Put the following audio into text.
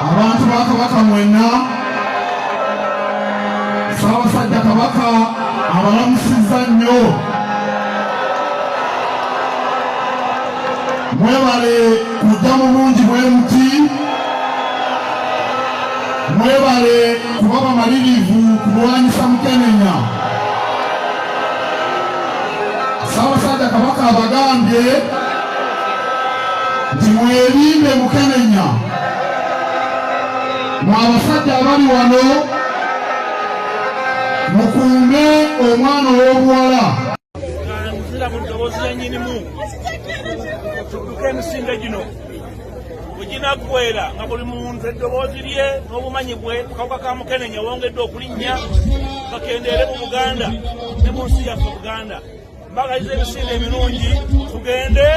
abantu ba Kabaka mwenna Ssaabasajja Kabaka abalamusizza nnyo mwebale kujja mu bungi bwe muti mwebale kuba bamalirivu kulwanyisa Mukenenya Ssaabasajja Kabaka abagambye nti mwerinde Mukenenya mwabasajja abali wano mukuume omwana ow'obuwala nzira mu ddoboozi lyennyinimu tudduke emisinde gino bweginaggwera nga buli muntu eddoboozi lye n'obumanyi bwe ku kawuka ka Mukenenya wongedde okulinnya bakendeere mu Buganda ne mu nsi yaffe Buganda mbagaliza emisinde emirungi tugende